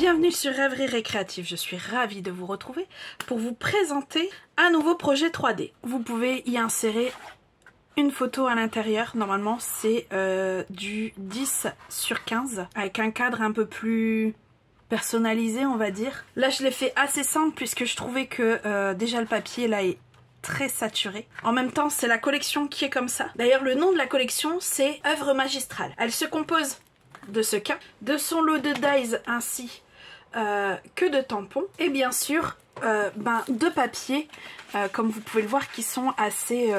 Bienvenue sur Rêverie Récréative, je suis ravie de vous retrouver pour vous présenter un nouveau projet 3D. Vous pouvez y insérer une photo à l'intérieur, normalement c'est du 10/15 avec un cadre un peu plus personnalisé on va dire. Là je l'ai fait assez simple puisque je trouvais que déjà le papier là est très saturé. En même temps c'est la collection qui est comme ça. D'ailleurs le nom de la collection c'est Œuvre Magistrale. Elle se compose de ce cas, de son lot de dies ainsi que de tampons et bien sûr de papier comme vous pouvez le voir qui sont assez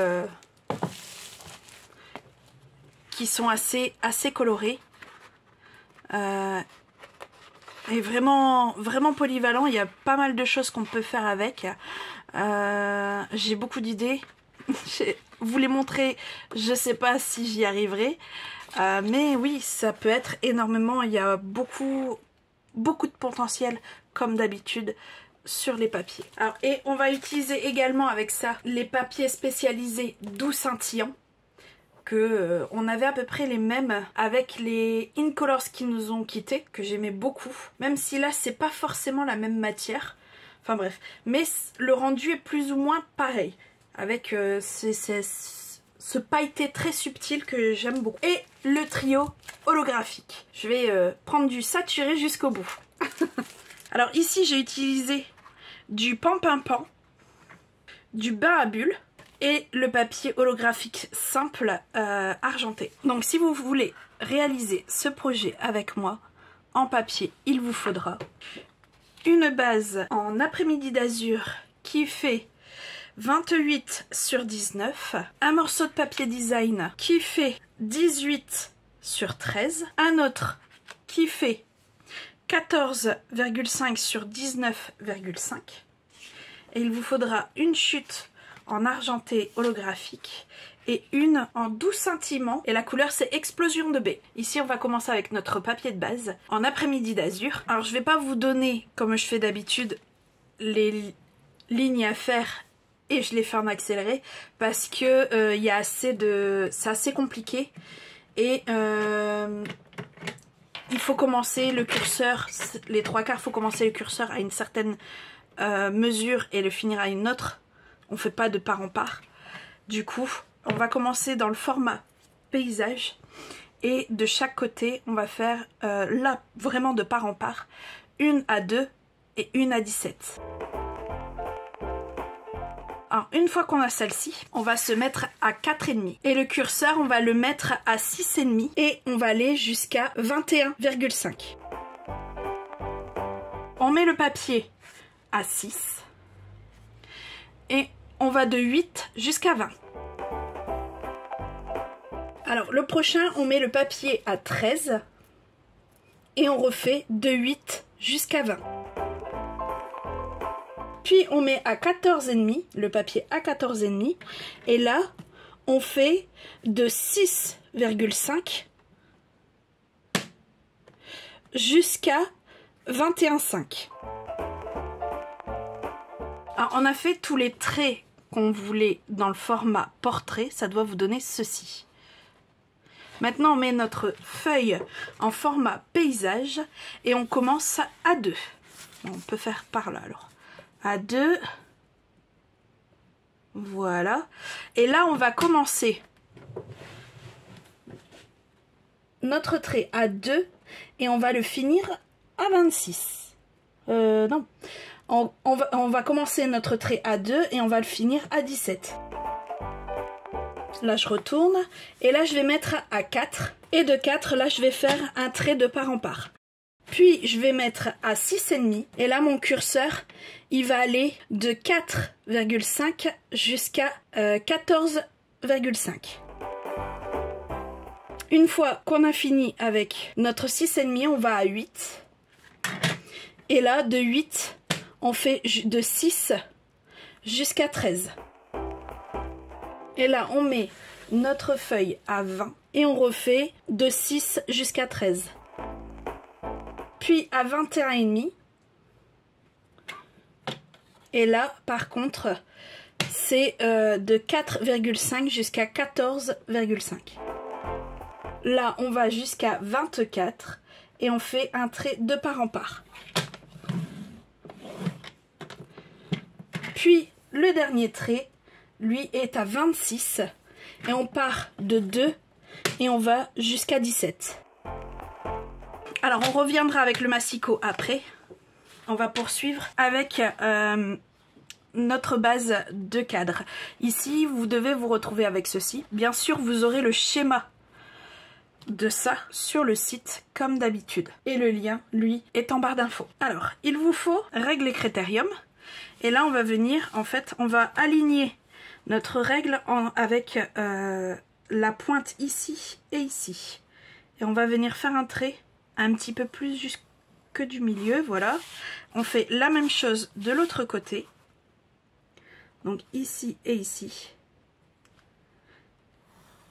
colorés et vraiment polyvalent. Il y a pas mal de choses qu'on peut faire avec. J'ai beaucoup d'idées. Vous les montrer, je sais pas si j'y arriverai. Mais oui, ça peut être énormément, il y a beaucoup de potentiel comme d'habitude sur les papiers. Alors, et on va utiliser également avec ça les papiers spécialisés doux scintillants que on avait à peu près les mêmes avec les Incolors qui nous ont quittés, que j'aimais beaucoup, même si là c'est pas forcément la même matière, enfin bref, mais le rendu est plus ou moins pareil avec ce pailleté très subtil que j'aime beaucoup. Et le trio holographique. Je vais prendre du saturé jusqu'au bout. Alors ici j'ai utilisé du pan-pan-pan, du bain à bulles et le papier holographique simple argenté. Donc si vous voulez réaliser ce projet avec moi en papier, il vous faudra une base en après-midi d'azur qui fait 28/19, un morceau de papier design qui fait 18/13, un autre qui fait 14,5/19,5 et il vous faudra une chute en argenté holographique et une en doux scintillement et la couleur c'est Explosion de baie. Ici on va commencer avec notre papier de base en après-midi d'azur. Alors je vais pas vous donner comme je fais d'habitude les lignes à faire et je les fais en accéléré parce que y a c'est assez compliqué et il faut commencer le curseur, les 3/4 faut commencer le curseur à une certaine mesure et le finir à une autre. On fait pas de part en part. Du coup on va commencer dans le format paysage et de chaque côté on va faire là vraiment de part en part, une à 2 et une à 17. Alors une fois qu'on a celle-ci, on va se mettre à 4,5 et le curseur on va le mettre à 6,5 et on va aller jusqu'à 21,5. On met le papier à 6 et on va de 8 jusqu'à 20. Alors le prochain on met le papier à 13 et on refait de 8 jusqu'à 20. Puis on met à 14,5, le papier à 14,5 et là on fait de 6,5 jusqu'à 21,5. Alors on a fait tous les traits qu'on voulait dans le format portrait, ça doit vous donner ceci. Maintenant on met notre feuille en format paysage et on commence à 2. Bon, on peut faire par là alors. À 2, voilà, et là on va commencer notre trait à 2 et on va le finir à 26. Non, on va commencer notre trait à 2 et on va le finir à 17. Là je retourne et là je vais mettre à 4 et de 4 là je vais faire un trait de part en part. Puis je vais mettre à 6,5 et là mon curseur il va aller de 4,5 jusqu'à 14,5. Une fois qu'on a fini avec notre 6,5 on va à 8 et là de 8 on fait de 6 jusqu'à 13. Et là on met notre feuille à 20 et on refait de 6 jusqu'à 13. Puis à 21,5 et là par contre c'est de 4,5 jusqu'à 14,5. Là on va jusqu'à 24 et on fait un trait de part en part. Puis le dernier trait, lui, est à 26 et on part de 2 et on va jusqu'à 17. Alors on reviendra avec le massicot après. On va poursuivre avec notre base de cadre. Ici, vous devez vous retrouver avec ceci. Bien sûr, vous aurez le schéma de ça sur le site comme d'habitude. Et le lien, lui, est en barre d'infos. Alors, il vous faut règle et critérium. Et là, on va venir, en fait, on va aligner notre règle avec la pointe ici et ici. Et on va venir faire un trait un petit peu plus jusque du milieu, voilà. On fait la même chose de l'autre côté. Donc ici et ici.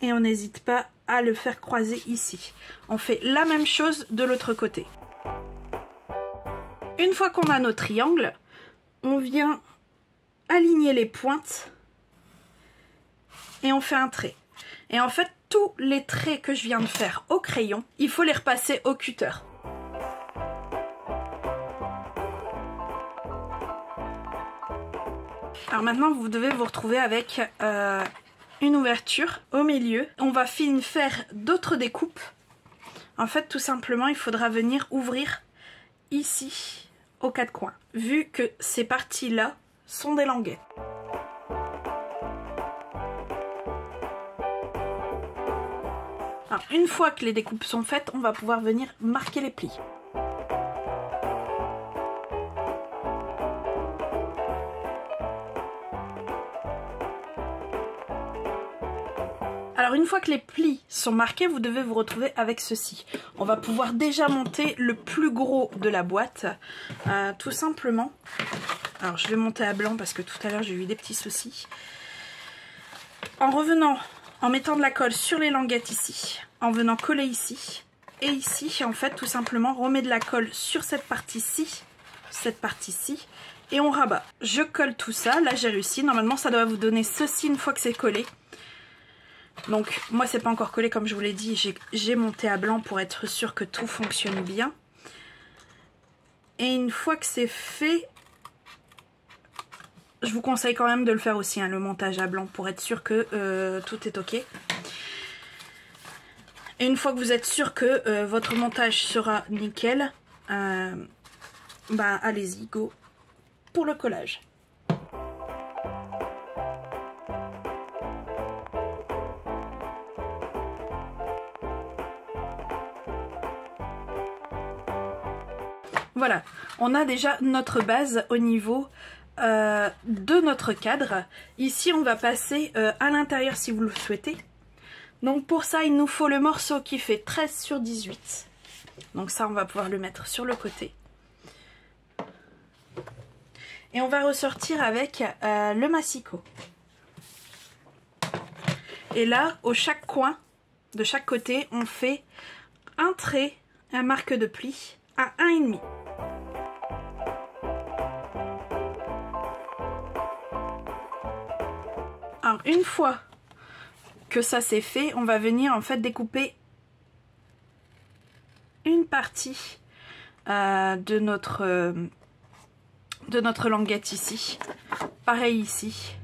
Et on n'hésite pas à le faire croiser ici. On fait la même chose de l'autre côté. Une fois qu'on a nos triangles, on vient aligner les pointes et on fait un trait. Et en fait, tous les traits que je viens de faire au crayon, il faut les repasser au cutter. Alors maintenant, vous devez vous retrouver avec une ouverture au milieu. On va faire d'autres découpes. En fait, tout simplement, il faudra venir ouvrir ici, aux quatre coins, vu que ces parties-là sont des languettes. Alors, une fois que les découpes sont faites, on va pouvoir venir marquer les plis. Alors une fois que les plis sont marqués, vous devez vous retrouver avec ceci. On va pouvoir déjà monter le plus gros de la boîte, tout simplement. Alors je vais monter à blanc parce que tout à l'heure j'ai eu des petits soucis. En revenant, en mettant de la colle sur les languettes ici, en venant coller ici, et ici en fait tout simplement on remet de la colle sur cette partie-ci, et on rabat. Je colle tout ça, là j'ai réussi, normalement ça doit vous donner ceci une fois que c'est collé. Donc moi c'est pas encore collé comme je vous l'ai dit, j'ai monté à blanc pour être sûr que tout fonctionne bien. Et une fois que c'est fait, je vous conseille quand même de le faire aussi, hein, le montage à blanc, pour être sûr que tout est ok. Et une fois que vous êtes sûr que votre montage sera nickel, bah allez-y, go pour le collage. Voilà, on a déjà notre base au niveau de notre cadre. Ici, on va passer à l'intérieur si vous le souhaitez. Donc pour ça, il nous faut le morceau qui fait 13 sur 18. Donc ça, on va pouvoir le mettre sur le côté. Et on va ressortir avec le massicot. Et là, chaque coin, de chaque côté, on fait un trait, un marque de pli à 1,5. Alors une fois que ça c'est fait, on va venir en fait découper une partie de notre languette ici. Pareil ici.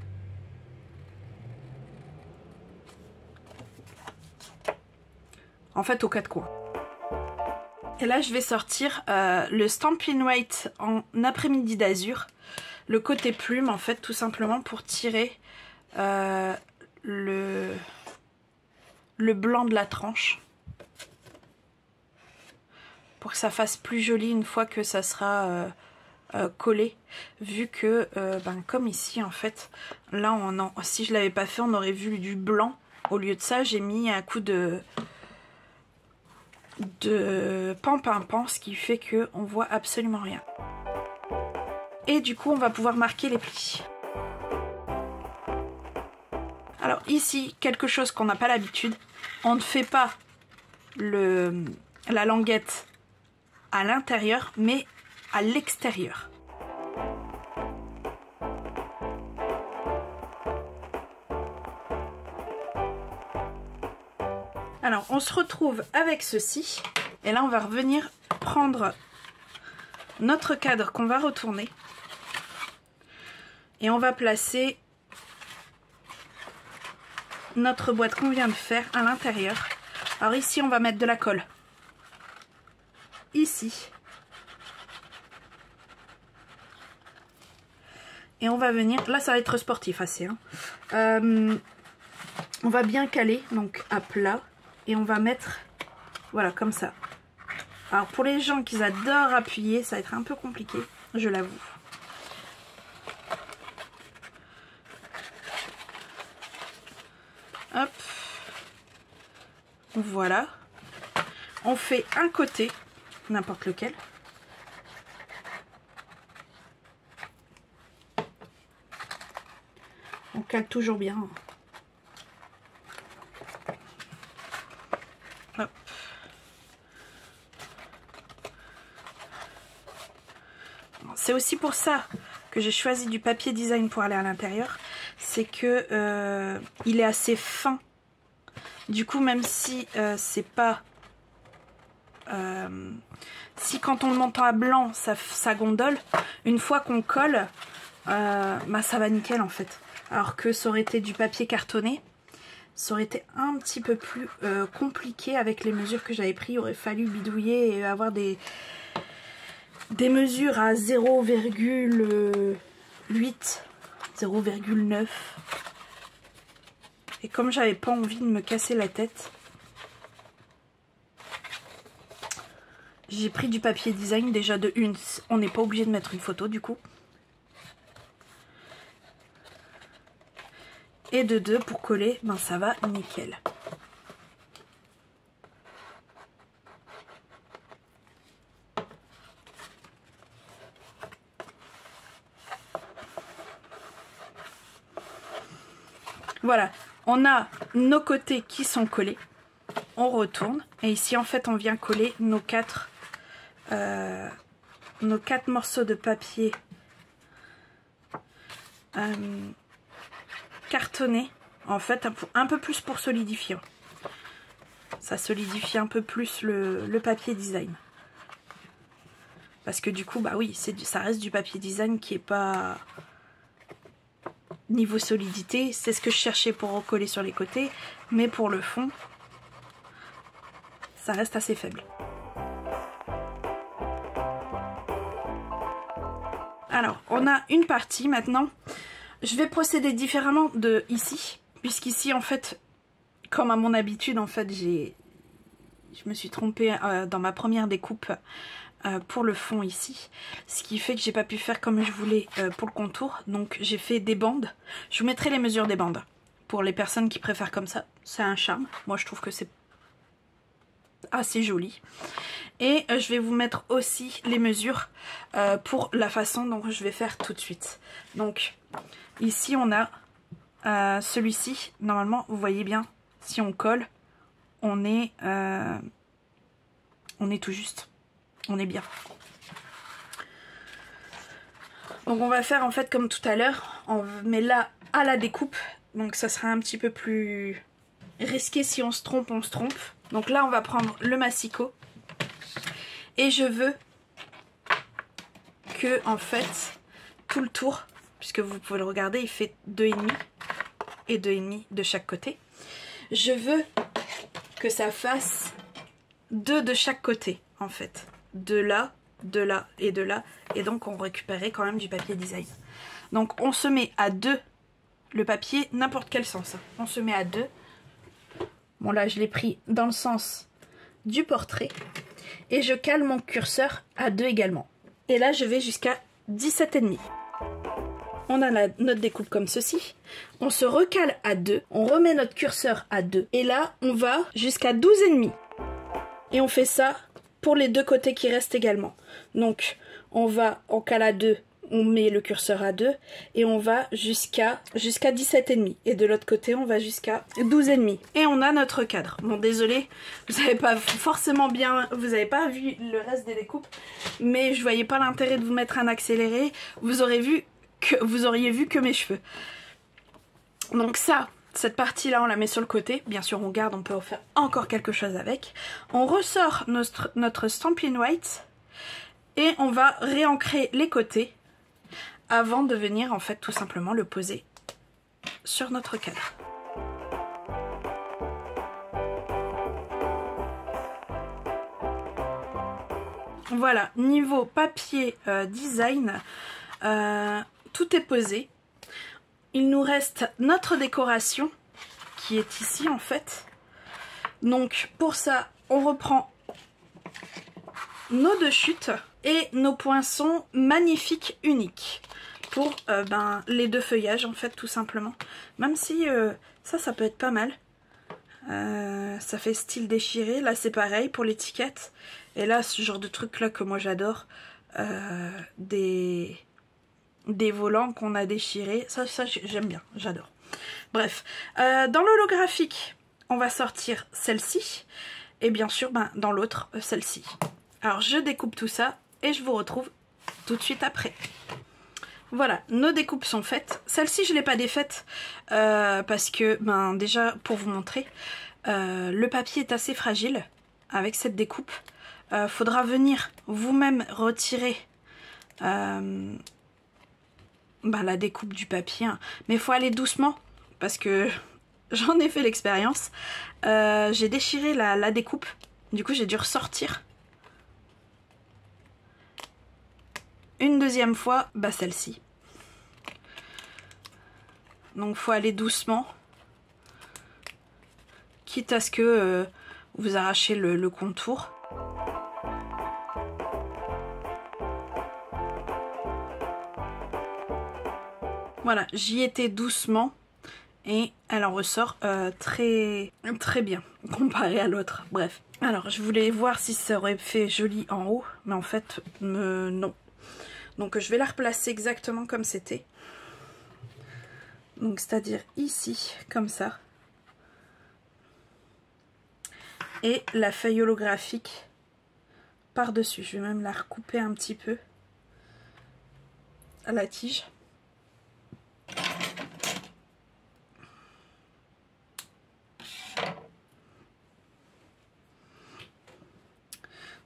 En fait aux quatre coins. Et là je vais sortir le Stampin' White en après-midi d'azur. Le côté plume en fait tout simplement pour tirer le blanc de la tranche pour que ça fasse plus joli une fois que ça sera collé, vu que comme ici en fait là si je l'avais pas fait on aurait vu du blanc. Au lieu de ça j'ai mis un coup de pan, ce qui fait que on voit absolument rien. Et du coup on va pouvoir marquer les plis. Alors ici, quelque chose qu'on n'a pas l'habitude, on ne fait pas la languette à l'intérieur, mais à l'extérieur. Alors on se retrouve avec ceci, et là on va revenir prendre notre cadre qu'on va retourner et on va placer notre boîte qu'on vient de faire à l'intérieur. Alors ici on va mettre de la colle. Ici. Et on va venir, là ça va être sportif assez. On va bien caler, donc à plat. Et on va mettre, voilà, comme ça. Alors pour les gens qui adorent appuyer, ça va être un peu compliqué, je l'avoue. Hop. Voilà. On fait un côté, n'importe lequel. On cale toujours bien. Hop. C'est aussi pour ça que j'ai choisi du papier design pour aller à l'intérieur. C'est que il est assez fin. Du coup, même si c'est pas... si quand on le monte à blanc, ça gondole, une fois qu'on colle, bah, ça va nickel en fait. Alors que ça aurait été du papier cartonné, ça aurait été un petit peu plus compliqué avec les mesures que j'avais prises. Il aurait fallu bidouiller et avoir des mesures à 0,8, 0,9. Et comme j'avais pas envie de me casser la tête, j'ai pris du papier design. Déjà de une, on n'est pas obligé de mettre une photo du coup. Et de deux, pour coller, ben ça va nickel. Voilà, on a nos côtés qui sont collés. On retourne et ici en fait on vient coller nos quatre morceaux de papier cartonné, en fait un peu plus pour solidifier. Ça solidifie un peu plus le papier design. Parce que du coup, bah oui, ça reste du papier design qui est pas... Niveau solidité, c'est ce que je cherchais pour recoller sur les côtés. Mais pour le fond, ça reste assez faible. Alors, on a une partie maintenant. Je vais procéder différemment de ici. Puisqu'ici, en fait, comme à mon habitude, en fait, je me suis trompée dans ma première découpe pour le fond ici. Ce qui fait que j'ai pas pu faire comme je voulais pour le contour. Donc j'ai fait des bandes. Je vous mettrai les mesures des bandes. Pour les personnes qui préfèrent comme ça, c'est un charme. Moi je trouve que c'est assez joli. Et je vais vous mettre aussi les mesures pour la façon dont je vais faire tout de suite. Donc ici on a celui-ci. Normalement vous voyez bien, si on colle, on est tout juste. On est bien. Donc on va faire en fait comme tout à l'heure. On met là à la découpe. Donc ça sera un petit peu plus risqué. Si on se trompe, on se trompe. Donc là on va prendre le massicot. Et je veux que en fait tout le tour, puisque vous pouvez le regarder, il fait 2,5 et 2,5 de chaque côté. Je veux que ça fasse 2 de chaque côté en fait. De là et de là. Et donc on récupérait quand même du papier design. Donc on se met à 2 le papier, n'importe quel sens. On se met à 2. Bon là je l'ai pris dans le sens du portrait. Et je cale mon curseur à 2 également. Et là je vais jusqu'à 17,5. On a notre découpe comme ceci. On se recale à 2. On remet notre curseur à 2. Et là on va jusqu'à 12,5. Et on fait ça pour les deux côtés qui restent également. Donc on cale à 2, on met le curseur à 2 et on va jusqu'à 17,5. Et de l'autre côté on va jusqu'à 12,5. Et on a notre cadre. Bon désolé, vous n'avez pas forcément bien, vous n'avez pas vu le reste des découpes, mais je voyais pas l'intérêt de vous mettre un accéléré. Vous auriez vu que mes cheveux. Donc ça, Cette partie-là, on la met sur le côté. Bien sûr, on garde, on peut en faire encore quelque chose avec. On ressort notre Stampin' White et on va réancrer les côtés avant de venir en fait tout simplement le poser sur notre cadre. Voilà, niveau papier design, tout est posé. Il nous reste notre décoration qui est ici en fait. Donc pour ça, on reprend nos deux chutes et nos poinçons magnifiques uniques pour les deux feuillages en fait tout simplement. Même si ça peut être pas mal. Ça fait style déchiré. Là c'est pareil pour l'étiquette. Et là ce genre de truc là que moi j'adore. Des volants qu'on a déchirés. Ça j'aime bien, j'adore. Bref, dans l'holographique, on va sortir celle-ci. Et bien sûr, dans l'autre, celle-ci. Alors je découpe tout ça et je vous retrouve tout de suite après. Voilà, nos découpes sont faites. Celle-ci, je ne l'ai pas défaite parce que, déjà, pour vous montrer, le papier est assez fragile avec cette découpe. Faudra venir vous-même retirer la découpe du papier, hein. Mais il faut aller doucement parce que j'en ai fait l'expérience. J'ai déchiré la découpe, du coup j'ai dû ressortir. Une deuxième fois, celle-ci. Donc faut aller doucement, quitte à ce que vous arrachez le contour. Voilà, j'y étais doucement et elle en ressort très bien comparé à l'autre. Bref, alors je voulais voir si ça aurait fait joli en haut, mais en fait non. Donc je vais la replacer exactement comme c'était. Donc c'est-à-dire ici, comme ça. Et la feuille holographique par-dessus. Je vais même la recouper un petit peu à la tige.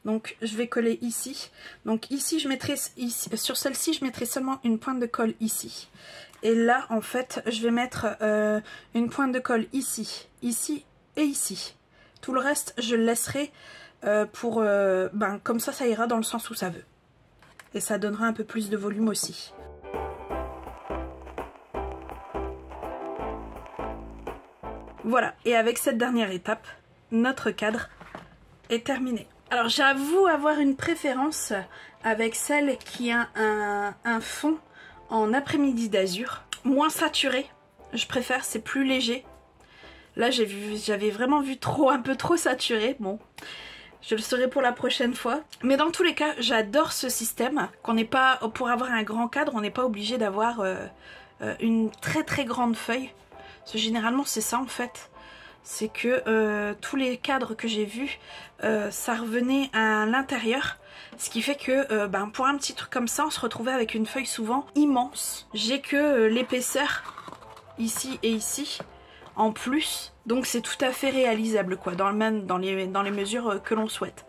Donc je vais coller ici. Donc ici je mettrai sur celle-ci je mettrai seulement une pointe de colle ici. Et là en fait je vais mettre une pointe de colle ici, ici et ici. Tout le reste je le laisserai pour comme ça ira dans le sens où ça veut. Et ça donnera un peu plus de volume aussi. Voilà, et avec cette dernière étape, notre cadre est terminé. Alors j'avoue avoir une préférence avec celle qui a un fond en après-midi d'azur. Moins saturé, je préfère, c'est plus léger. Là j'avais vraiment vu un peu trop saturé, bon, je le saurai pour la prochaine fois. Mais dans tous les cas, j'adore ce système, qu'on n'est pas, pour avoir un grand cadre, on n'est pas obligé d'avoir une très grande feuille. Parce que généralement c'est ça en fait. C'est que tous les cadres que j'ai vus, ça revenait à l'intérieur. Ce qui fait que pour un petit truc comme ça, on se retrouvait avec une feuille souvent immense. J'ai que l'épaisseur ici et ici en plus. Donc c'est tout à fait réalisable quoi, dans les mesures que l'on souhaite.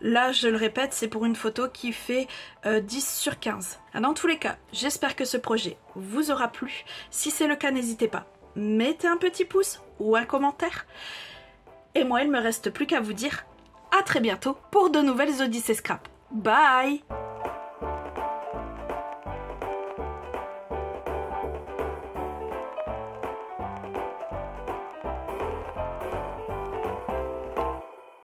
Là, je le répète, c'est pour une photo qui fait 10 sur 15. Dans tous les cas, j'espère que ce projet vous aura plu. Si c'est le cas, n'hésitez pas. Mettez un petit pouce ou un commentaire. Et moi, il ne me reste plus qu'à vous dire à très bientôt pour de nouvelles Odyssées Scrap. Bye!